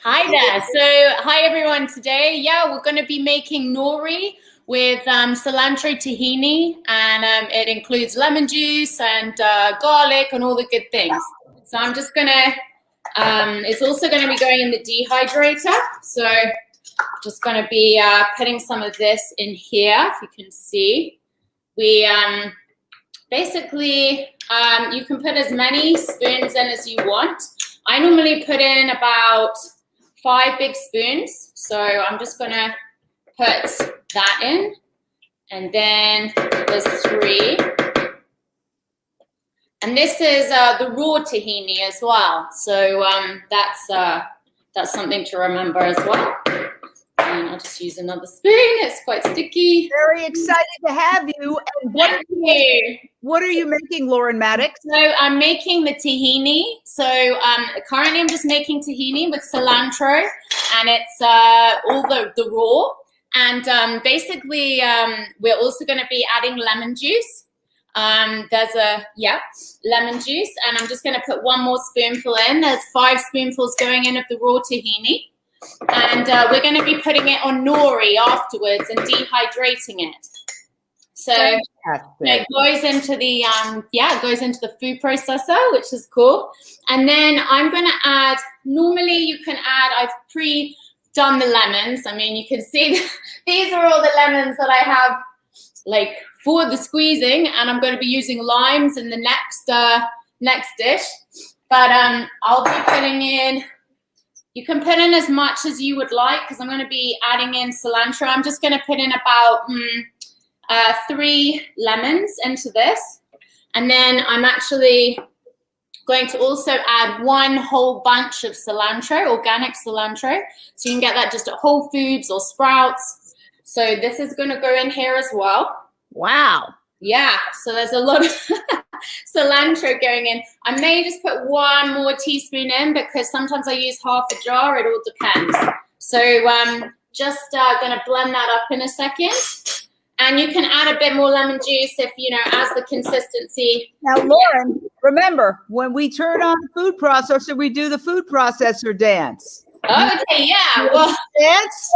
Hi there. So, hi everyone. Today, we're going to be making nori with cilantro tahini, and it includes lemon juice and garlic and all the good things. So I'm just gonna. It's also going to be going in the dehydrator. So, just going to be putting some of this in here. If you can see, we basically you can put as many spoons in as you want. I normally put in about 5 big spoons. So I'm just gonna put that in, and then there's 3. And this is the raw tahini as well. So that's something to remember as well. And I'll just use another spoon. It's quite sticky. Very excited to have you. And what are you making, Lauren Maddox? So I'm making the tahini. So currently I'm just making tahini with cilantro, and it's all the raw. And basically we're also going to be adding lemon juice. There's lemon juice, and I'm just going to put 1 more spoonful in. There's 5 spoonfuls going in of the raw tahini. And we're going to be putting it on nori afterwards and dehydrating it. So it goes into the food processor, which is cool. And then I'm going to add. Normally, you can add. I've pre-done the lemons. I mean, you can see these are all the lemons that I have, like for the squeezing, and I'm going to be using limes in the next dish. But I'll be putting in. You can put in as much as you would like, because I'm going to be adding in cilantro. I'm just going to put in about 3 lemons into this. And then I'm actually going to also add 1 whole bunch of cilantro, organic cilantro. So you can get that just at Whole Foods or Sprouts. So this is going to go in here as well. Wow. Yeah, so there's a lot of cilantro going in. I may just put 1 more teaspoon in, because sometimes I use half a jar. It all depends. So just going to blend that up in a second. And you can add a bit more lemon juice if, as the consistency. Now, Lauren, remember, when we turn on the food processor, we do the food processor dance. Okay, yeah. Well, dance?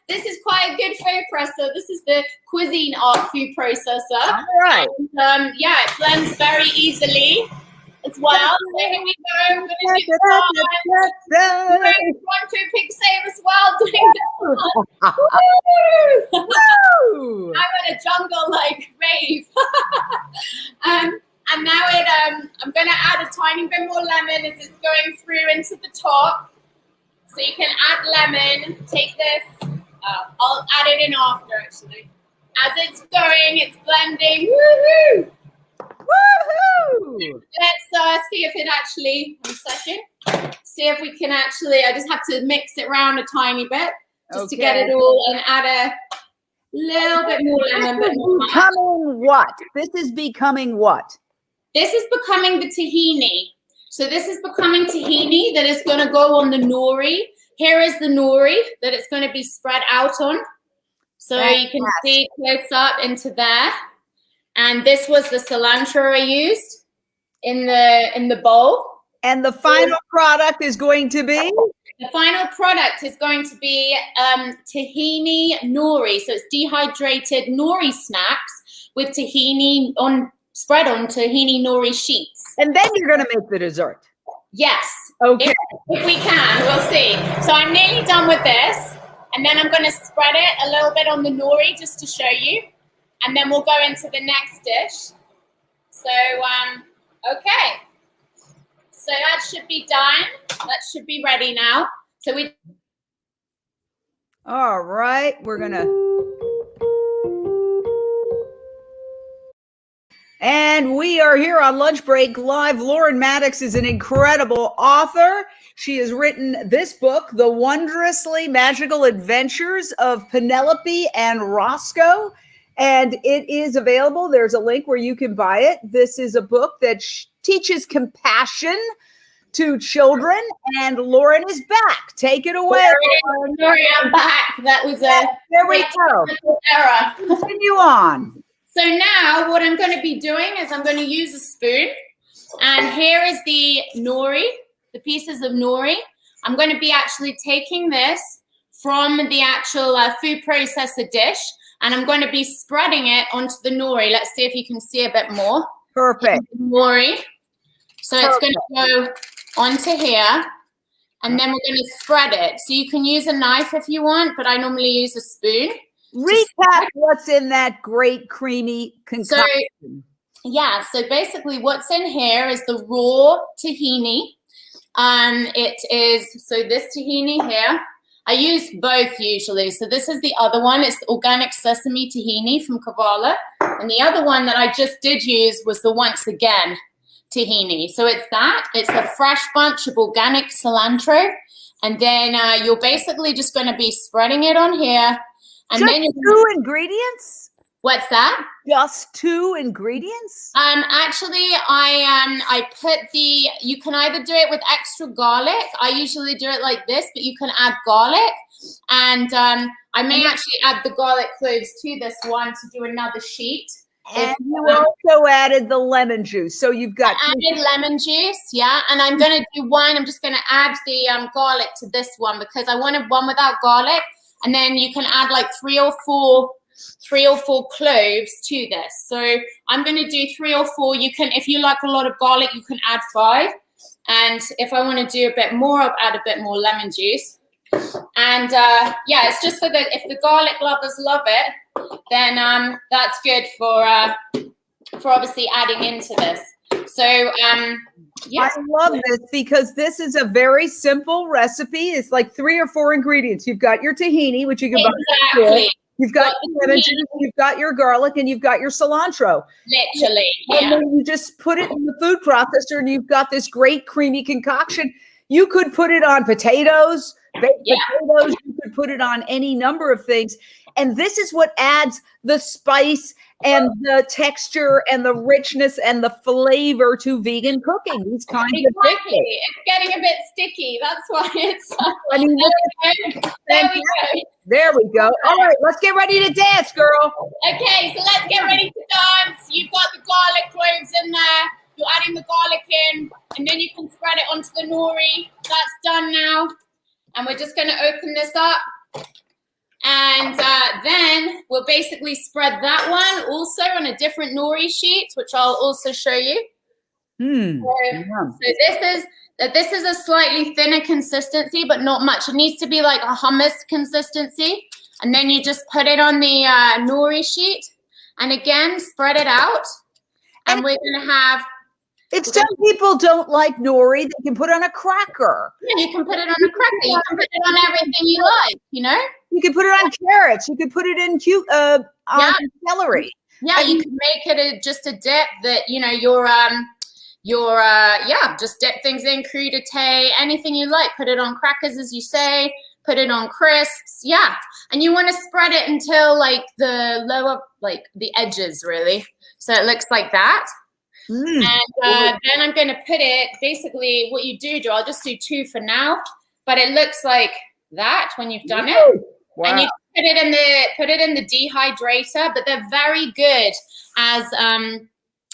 This is quite a good food processor. This is the Cuisine Art food processor. All right. And, it blends very easily as well. So here we go. I'm going to do the 1, 2, pick save as well. I'm in a jungle rave. And now I'm going to add a tiny bit more lemon as it's going through into the top. So you can add lemon. Take this. I'll add it in after, actually. As it's going, it's blending. Woohoo! Woohoo! Let's see if it actually, 1 second. See if we can actually, I just have to mix it around a tiny bit just to get it all, and add a little bit more lemon. Becoming what? This is becoming what? This is becoming the tahini. So this is becoming tahini that is going to go on the nori. Here is the nori that it's going to be spread out on. So you can see close up into there. And this was the cilantro I used in the bowl. And the final product is going to be? The final product is going to be tahini nori. So it's dehydrated nori snacks with tahini spread on tahini nori sheets. And then you're going to make the dessert. Yes. Okay. If we can, we'll see. So I'm nearly done with this. And then I'm going to spread it a little bit on the nori just to show you. And then we'll go into the next dish. So, okay. So that should be done. That should be ready now. So all right. We're going to. And we are here on Lunch Break Live. Lauren Maddox is an incredible author. She has written this book, The Wondrously Magical Adventures of Penelope and Roscoe. And it is available. There's a link where you can buy it. This is a book that teaches compassion to children. And Lauren is back. Take it away. Sorry, I'm back. That was there we go. Error. Continue on. So now what I'm going to be doing is I'm going to use a spoon. And here is the nori. the pieces of nori. I'm going to be actually taking this from the actual food processor dish, and I'm going to be spreading it onto the nori. Let's see if you can see a bit more. Perfect. Nori. So it's going to go onto here, and then we're going to spread it. So you can use a knife if you want, but I normally use a spoon. Recap what's in that great creamy concoction. So basically what's in here is the raw tahini. It is, so this tahini here, I use both usually. So this is the other one. It's the organic sesame tahini from Kavala. And the other one that I just did use was the once again tahini. So it's that. It's a fresh bunch of organic cilantro. And then you're basically just going to be spreading it on here. And just then two ingredients? What's that? Just two ingredients? Actually, I put you can either do it with extra garlic. I usually do it like this, but you can add garlic. And I may actually add the garlic cloves to this one to do another sheet. And you also added the lemon juice. So you've got added lemon juice, yeah. And I'm going to do one. I'm just going to add the garlic to this one because I wanted one without garlic. And then you can add like three or four cloves to this. So I'm going to do 3 or 4. You can, if you like a lot of garlic, you can add 5. And if I want to do a bit more, I'll add a bit more lemon juice. And yeah, it's just if the garlic lovers love it, then that's good for obviously adding into this. So yeah. I love this because this is a very simple recipe. It's like 3 or 4 ingredients. You've got your tahini, which you can buy. You've got your lemon juice, you've got your garlic, and you've got your cilantro. Literally, yeah. And then you just put it in the food processor, and you've got this great creamy concoction. You could put it on potatoes, baked potatoes. You could put it on any number of things. And this is what adds the spice and the texture and the richness and the flavor to vegan cooking. These kinds of things. It's getting a bit sticky. That's why it's. I mean, there we go. There we go. All right, let's get ready to dance, girl. Okay, so let's get ready to dance. You've got the garlic cloves in there. You're adding the garlic in, and then you can spread it onto the nori. That's done now. And we're just going to open this up. And then we'll basically spread that one also on a different nori sheet, which I'll also show you. So this is a slightly thinner consistency, but not much. It needs to be like a hummus consistency. And then you just put it on the nori sheet. And again, spread it out. And we're going to have... Some people don't like nori. They can put on a cracker. Yeah, you can put it on a cracker. You can put it on everything you like, you know? You can put it on carrots. You can put it in on celery. Yeah, you can make it just a dip that, you know, just dip things in, crudité, anything you like. Put it on crackers, as you say. Put it on crisps. Yeah. And you want to spread it until like the lower, like the edges, really. So it looks like that. And then I'm going to put it, basically what you do, I'll just do 2 for now, but it looks like that when you've done it. Wow. And you put it in the dehydrator, but they're very good as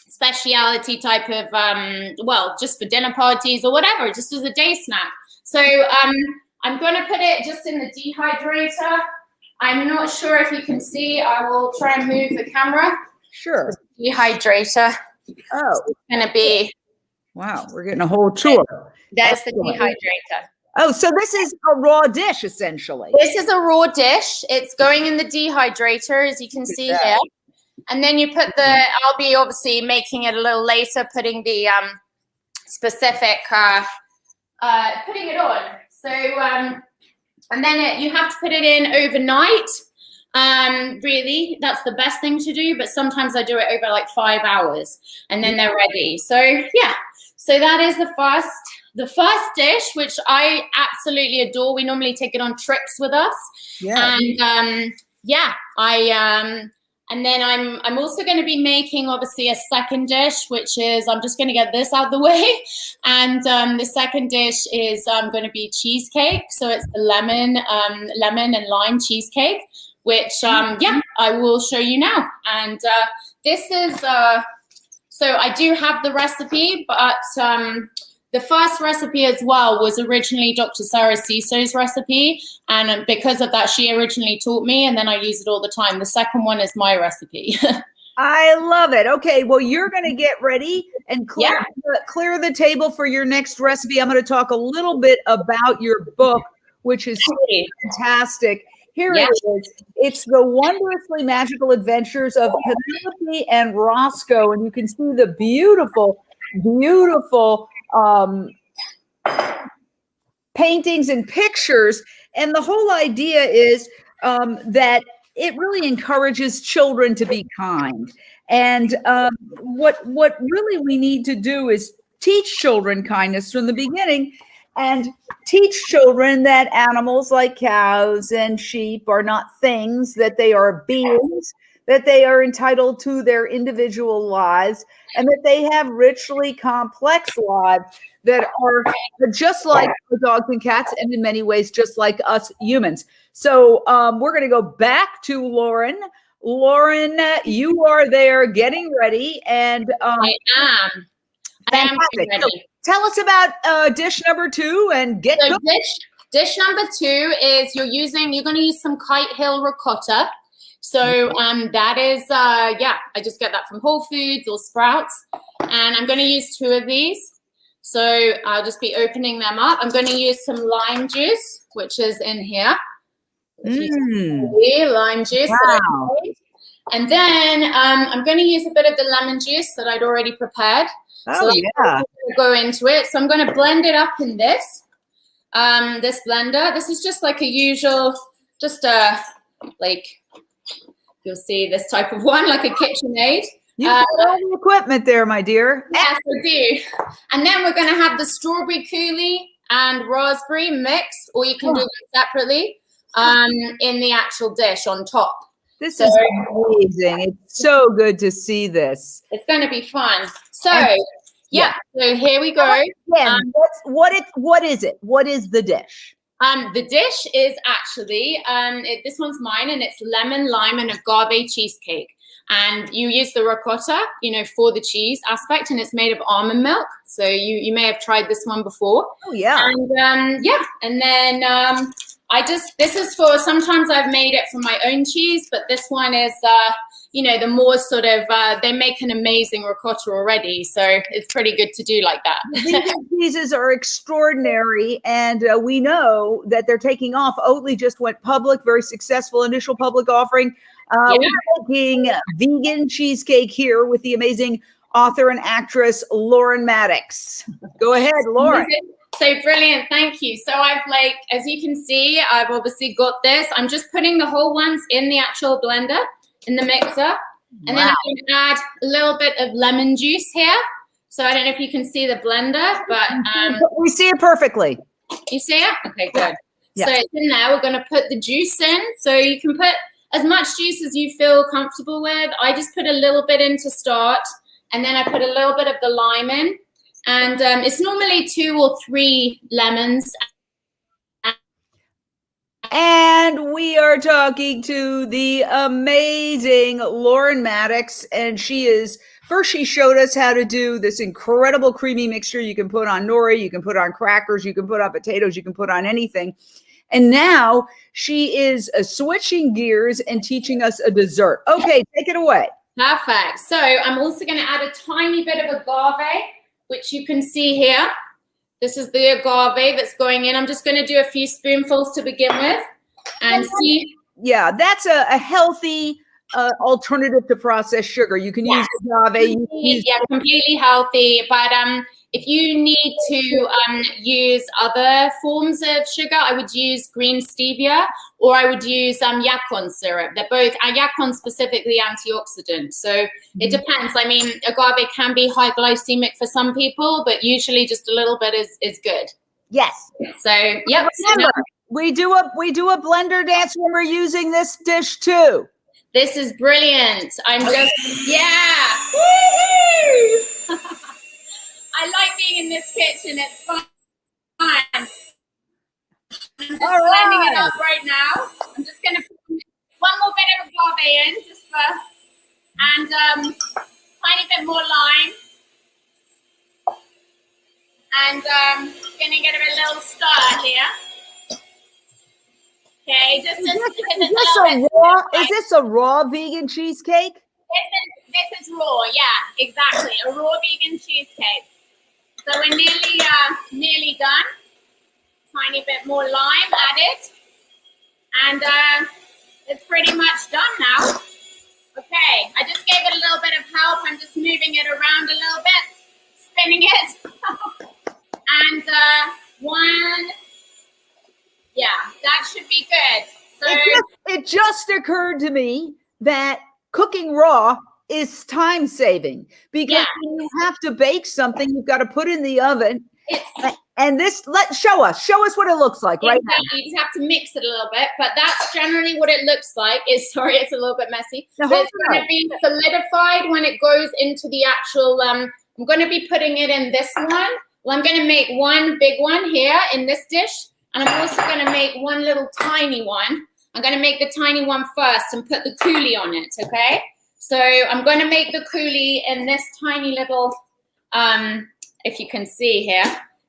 specialty type of, just for dinner parties or whatever, just as a day snack. So I'm going to put it just in the dehydrator. I'm not sure if you can see. I will try and move the camera. Sure. Dehydrator. Oh, so it's going to be. Wow, we're getting a whole tour. That's the dehydrator. Oh, so this is a raw dish, essentially. This is a raw dish. It's going in the dehydrator, as you can see here. And then you put I'll be obviously making it a little later, putting the specific, putting it on. So, and then you have to put it in overnight. Really, that's the best thing to do, but sometimes I do it over like 5 hours and then they're ready. So yeah, so that is the first dish, which I absolutely adore. We normally take it on trips with us. And and then I'm also going to be making obviously a second dish, which is, I'm just going to get this out of the way. And the second dish is going to be cheesecake. So it's the lemon and lime cheesecake, which, I will show you now. And this is, so I do have the recipe, but the first recipe as well was originally Dr. Sarah Ciso's recipe. And because of that, she originally taught me, and then I use it all the time. The second one is my recipe. I love it. Okay, well, you're going to get ready and clear the table for your next recipe. I'm going to talk a little bit about your book, which is fantastic. Here it is. It's The Wondrously Magical Adventures of Penelope and Roscoe. And you can see the beautiful, beautiful paintings and pictures. And the whole idea is that it really encourages children to be kind. And what really we need to do is teach children kindness from the beginning, and teach children that animals like cows and sheep are not things, that they are beings, that they are entitled to their individual lives, and that they have richly complex lives that are just like dogs and cats, and in many ways just like us humans. So we're going to go back to Lauren. Lauren, you are there getting ready, and I am getting ready. So tell us about dish number 2 and get so dish number 2 is you're going to use some Kite Hill ricotta. So that is I just get that from Whole Foods or Sprouts, and I'm going to use 2 of these. So I'll just be opening them up. I'm going to use some lime juice, which is in here. Lime juice. Wow. And then I'm going to use a bit of the lemon juice that I'd already prepared. Oh, so I'm go into it. So I'm going to blend it up in this blender. This is just like a usual, like you'll see this type of one, like a KitchenAid. You have all the equipment there, my dear. Yes, I do. And then we're going to have the strawberry coulis and raspberry mixed, or you can do them separately in the actual dish on top. This is amazing. It's so good to see this. It's going to be fun. So, so here we go. What is it? What is the dish? The dish is actually, this one's mine, and it's lemon, lime, and agave cheesecake. And you use the ricotta, for the cheese aspect, and it's made of almond milk. So you may have tried this one before. Oh, yeah. And and then this is for, sometimes I've made it from my own cheese, but this one is, the more sort of, they make an amazing ricotta already. So it's pretty good to do like that. These cheeses are extraordinary, and we know that they're taking off. Oatly just went public, very successful initial public offering. We're making vegan cheesecake here with the amazing author and actress, Lauren Maddox. Go ahead, Lauren. So brilliant. Thank you. So I've as you can see, I've obviously got this. I'm just putting the whole ones in the actual blender, in the mixer. And then I'm going to add a little bit of lemon juice here. So I don't know if you can see the blender, but we see it perfectly. You see it? Okay, good. Yeah. So it's in there. We're going to put the juice in. So you can put as much juice as you feel comfortable with. I just put a little bit in to start, and then I put a little bit of the lime in. And it's normally 2 or 3 lemons. And we are talking to the amazing Lauren Maddox, and she showed us how to do this incredible creamy mixture. You can put on nori, you can put on crackers, you can put on potatoes, you can put on anything. And now she is switching gears and teaching us a dessert. Okay, take it away. Perfect. So I'm also going to add a tiny bit of agave, which you can see here. This is the agave that's going in. I'm just going to do a few spoonfuls to begin with and see. Yeah, that's a healthy alternative to processed sugar. You can use agave. Completely healthy. But if you need to use other forms of sugar, I would use green stevia, or I would use yacon syrup. They're both, yacon specifically antioxidant. So it depends. I mean, agave can be high glycemic for some people, but usually just a little bit is good. Yes. So, yep. Remember, we do a blender dance when we're using this dish too. This is brilliant. I'm just, woo-hoo! I like being in this kitchen. It's fun. I'm just blending it up right now. I'm just going to put one more bit of agave in, and tiny bit more lime. And gonna give it a little stir here. Okay, just Is this a raw vegan cheesecake? This is raw, yeah, exactly. A raw vegan cheesecake. So we're nearly done. Tiny bit more lime added. And it's pretty much done now. Okay, I just gave it a little bit of help. I'm just moving it around a little bit, spinning it. And that should be good. So it just occurred to me that cooking raw is time saving because when you have to bake something, you've got to put in the oven. And this, show us what it looks like right now. You just have to mix it a little bit, but that's generally what it looks like. It's a little bit messy. But it's going to be solidified when it goes into the actual, I'm going to be putting it in this one. Well, I'm going to make one big one here in this dish, and I'm also going to make one little tiny one. I'm going to make the tiny one first and put the coulis on it, okay? So I'm going to make the coulis in this tiny little, if you can see here,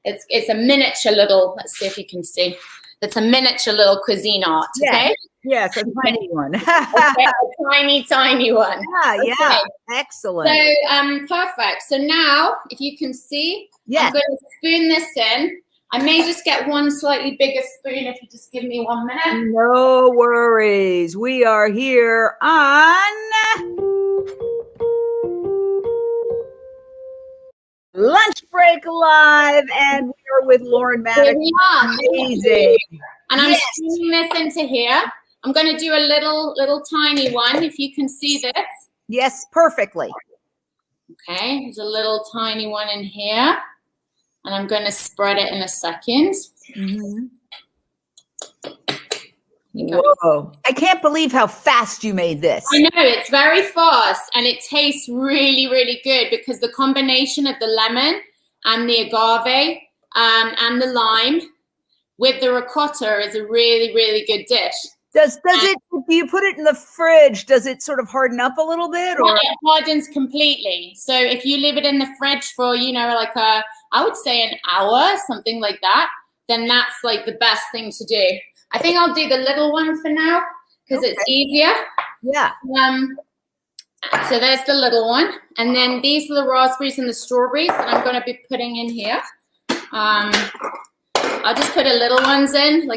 it's a miniature little, let's see if you can see. It's a miniature little cuisine art, okay? Yes, a tiny one. Okay, a tiny one. Yeah, excellent. So, perfect. So now, if you can see, I'm going to spoon this in. I may just get one slightly bigger spoon if you just give me 1 minute. No worries. We are here on Lunch Break Live, and we are with Lauren Maddox. Here we are. Amazing. And I'm spooning this into here. I'm going to do a little tiny one, if you can see this. Yes, perfectly. Okay, there's a little tiny one in here. And I'm going to spread it in a second. Mm-hmm. Whoa. I can't believe how fast you made this. I know, it's very fast, and it tastes really, really good because the combination of the lemon and the agave and the lime with the ricotta is a really, really good dish. Do you put it in the fridge? Does it sort of harden up a little bit? Or? It hardens completely. So if you leave it in the fridge for, I would say an hour, something like that, then that's like the best thing to do. I think I'll do the little one for now because it's easier. Yeah. So there's the little one. And then these are the raspberries and the strawberries that I'm going to be putting in here. I'll just put the little ones in,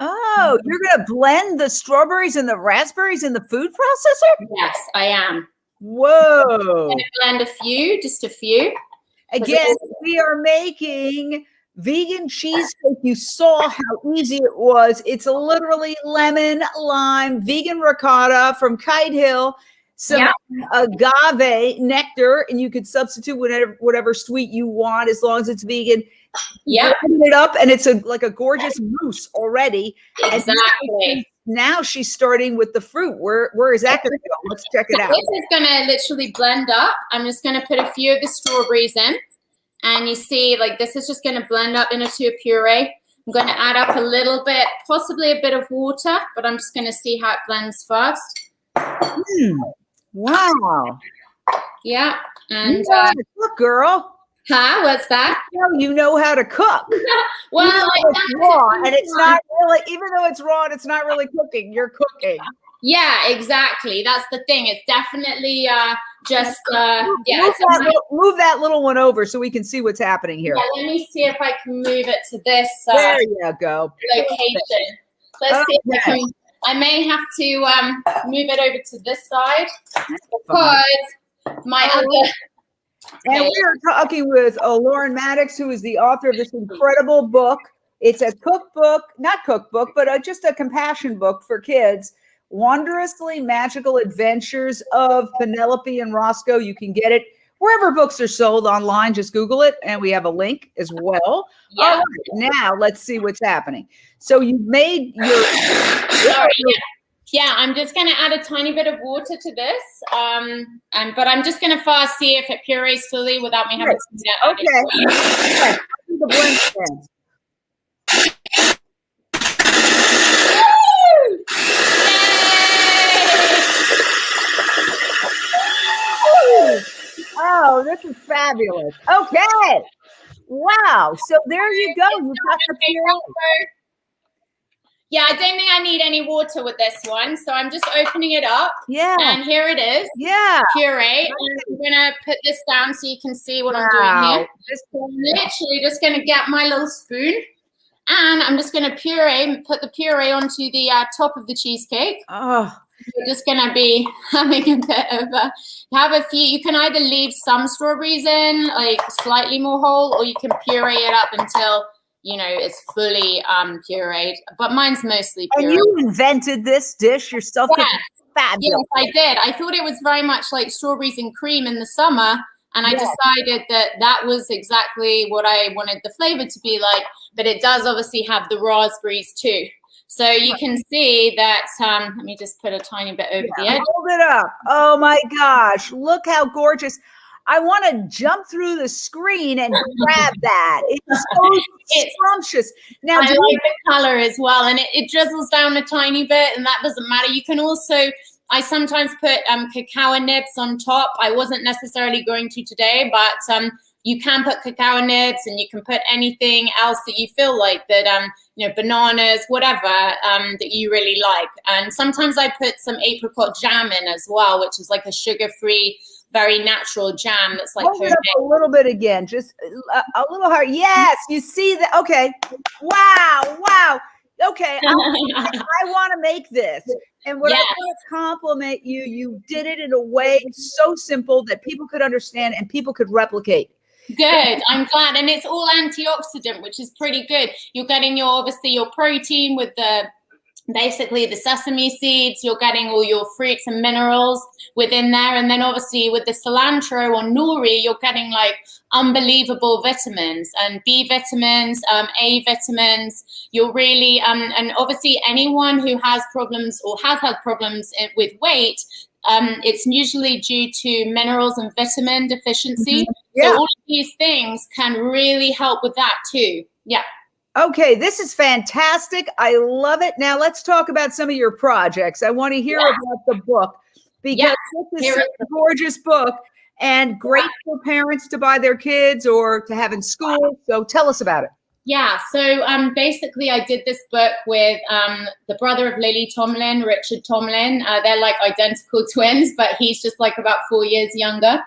Oh, you're going to blend the strawberries and the raspberries in the food processor? Yes, I am. Whoa. I'm going to blend just a few. Again, we are making vegan cheesecake. You saw how easy it was. It's literally lemon, lime, vegan ricotta from Kite Hill, some agave nectar, and you could substitute whatever sweet you want as long as it's vegan. Blend it up, and it's like a gorgeous mousse already. Exactly. Now she's starting with the fruit. Where is that going to go? Let's check it out. This is going to literally blend up. I'm just going to put a few of the strawberries in. And you see, this is just going to blend up into a puree. I'm going to add up a little bit, possibly a bit of water, but I'm just going to see how it blends first. Wow. Yeah. And you know how to cook, girl. What's that? You know how to cook. Well, it's raw, and it's not really, even though it's raw and it's not really cooking, you're cooking. Yeah, exactly. That's the thing. It's definitely move that little one over so we can see what's happening here. Yeah, let me see if I can move it to this there you go. Location. Let's see if I can. I may have to move it over to this side because my other. And we are talking with Lauren Maddox, who is the author of this incredible book. It's a not cookbook, but just a compassion book for kids. Wondrously Magical Adventures of Penelope and Roscoe. You can get it wherever books are sold online. Just Google it, and we have a link as well. Yeah. All right, now let's see what's happening. So you've made your. Yeah, I'm just going to add a tiny bit of water to this, but I'm just going to first see if it purees fully without me having to do that. Okay. The blend stand. Oh, this is fabulous. Okay. Wow. So there you go. You've got the puree. Yeah, I don't think I need any water with this one. So I'm just opening it up. Yeah. And here it is. Yeah. Puree. And I'm going to put this down so you can see what I'm doing here. So I'm literally just going to get my little spoon. And I'm just going to put the puree onto the top of the cheesecake. Oh. We're just going to be having a bit of have a few. You can either leave some strawberries in, like slightly more whole, or you can puree it up until, you know, it's fully pureed. But mine's mostly pureed. And you invented this dish yourself? Yes. Fabulous. Yes, I did. I thought it was very much like strawberries and cream in the summer. And I decided that that was exactly what I wanted the flavor to be like. But it does obviously have the raspberries too. So you can see that, let me just put a tiny bit over the edge. Hold it up. Oh my gosh. Look how gorgeous. I want to jump through the screen and grab that. It's so scrumptious. Now, I like the color as well. And it drizzles down a tiny bit, and that doesn't matter. You can also, I sometimes put cacao nibs on top. I wasn't necessarily going to today, but you can put cacao nibs, and you can put anything else that you feel like that, you know, bananas, whatever that you really like. And sometimes I put some apricot jam in as well, which is like a sugar-free, very natural jam that's like hold it up a little bit again, just a little hard. Yes, you see that? Okay. Wow. Wow. Okay. I want to make this. And what I want to compliment you, you did it in a way so simple that people could understand and people could replicate. Good. I'm glad. And it's all antioxidant, which is pretty good. You're getting obviously your protein with basically the sesame seeds. You're getting all your fruits and minerals within there. And then obviously with the cilantro or nori, you're getting like unbelievable vitamins and B vitamins, A vitamins. You're really, and obviously anyone who has problems or has had problems with weight, it's usually due to minerals and vitamin deficiency. So all of these things can really help with that too. Yeah. Okay, this is fantastic. I love it. Now let's talk about some of your projects. I want to hear about the book, because this is a gorgeous book and great for parents to buy their kids or to have in school. So tell us about it. Yeah, so basically I did this book with the brother of Lily Tomlin, Richard Tomlin. They're like identical twins, but he's just like about 4 years younger.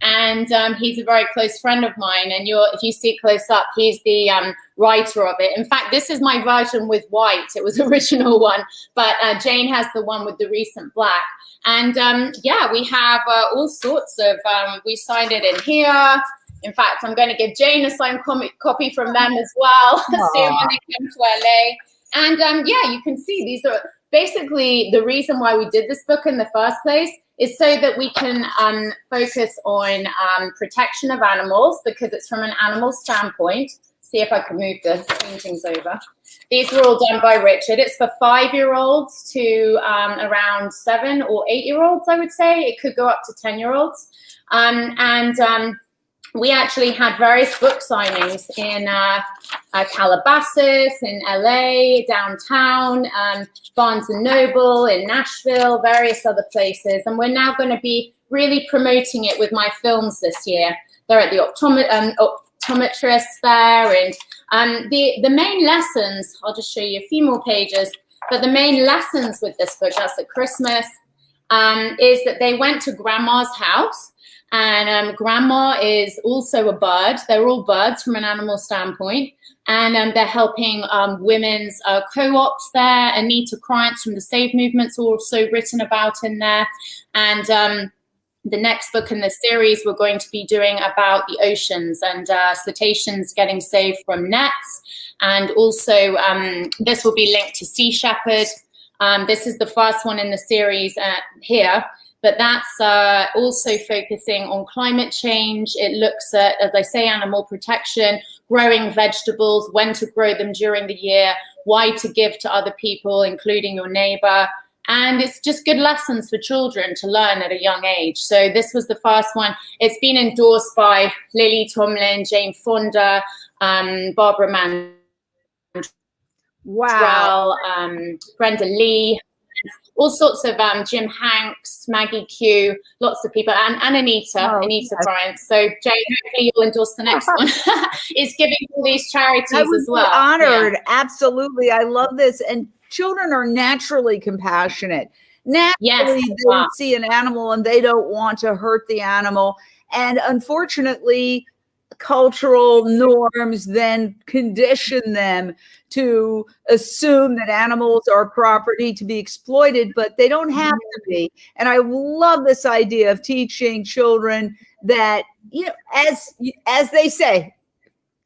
And he's a very close friend of mine. And if you see close up, he's the writer of it. In fact, this is my version with white. It was the original one, but Jane has the one with the recent black. And yeah, we have all sorts of, we signed it in here. In fact, I'm going to give Jane a signed copy from them as well soon when they come to LA. And yeah, you can see these are basically the reason why we did this book in the first place is so that we can focus on protection of animals, because it's from an animal standpoint. See if I can move the paintings over. These were all done by Richard. It's for 5-year-olds to around 7 or 8-year-olds, I would say. It could go up to 10-year-olds. We actually had various book signings in Calabasas, in LA, downtown, Barnes & Noble, in Nashville, various other places. And we're now going to be really promoting it with my films this year. They're at the optometrists there. And the main lessons, I'll just show you a few more pages, but the main lessons with this book, that's at Christmas, is that they went to grandma's house. And grandma is also a bird. They're all birds from an animal standpoint. And they're helping women's co-ops there. Anita Krantz from the Save Movement's also written about in there. And the next book in the series we're going to be doing about the oceans and cetaceans getting saved from nets. And also this will be linked to Sea Shepherd. This is the first one in the series here. But that's also focusing on climate change. It looks at, as I say, animal protection, growing vegetables, when to grow them during the year, why to give to other people, including your neighbor. And it's just good lessons for children to learn at a young age. So this was the first one. It's been endorsed by Lily Tomlin, Jane Fonda, Barbara Mandrell, Brenda Lee. all sorts of Jim Hanks, Maggie Q, lots of people, and Anita Bryant. So Jane, hopefully you'll endorse the next one. It's giving all these charities I would as well. Be honored. Yeah. Absolutely. I love this. And children are naturally compassionate. Naturally, they see an animal and they don't want to hurt the animal. And unfortunately, cultural norms then condition them to assume that animals are property to be exploited, but they don't have to be. And I love this idea of teaching children that, you know, as they say,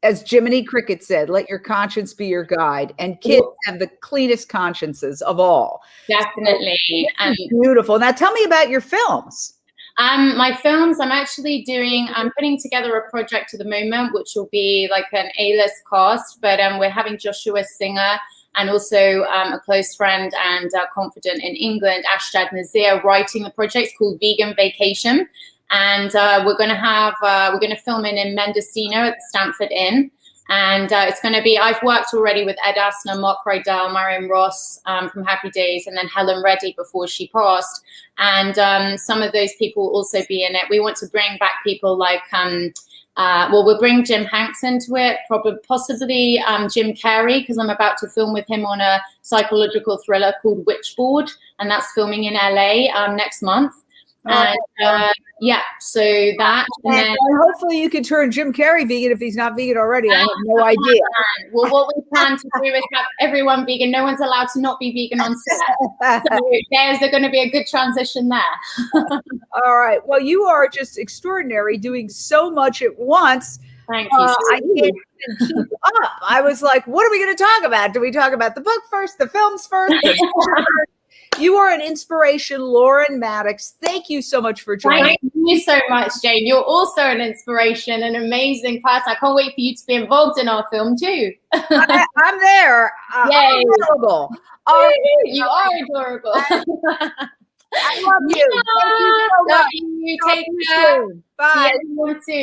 as Jiminy Cricket said, let your conscience be your guide. And kids have the cleanest consciences of all. Definitely. And beautiful. Now tell me about your films. My films, I'm putting together a project at the moment, which will be like an A-list cast, but we're having Joshua Singer and also a close friend and confidant in England, Ashdad Nazir, writing the project. It's called Vegan Vacation. And we're going to film it in Mendocino at the Stanford Inn. And it's going to be, I've worked already with Ed Asner, Mark Rydell, Marion Ross from Happy Days, and then Helen Reddy before she passed. And some of those people will also be in it. We want to bring back people like, we'll bring Jim Hanks into it, possibly Jim Carrey, because I'm about to film with him on a psychological thriller called Witchboard, and that's filming in LA next month. And so that. And then, hopefully you can turn Jim Carrey vegan if he's not vegan already. I have no idea. Well, what we plan to do is have everyone vegan. No one's allowed to not be vegan on set. So there's going to be a good transition there. All right. Well, you are just extraordinary, doing so much at once. Thank you. I can't even keep up. I was like, what are we going to talk about? Do we talk about the book first, the films first? You are an inspiration, Lauren Maddox. Thank you so much for joining. Thank you so much, Jane. You're also an inspiration, an amazing person. I can't wait for you to be involved in our film too. I'm there. Yay. Adorable. You are adorable. I love you. Thank you so much. Love you. Take care. Bye. See everyone soon.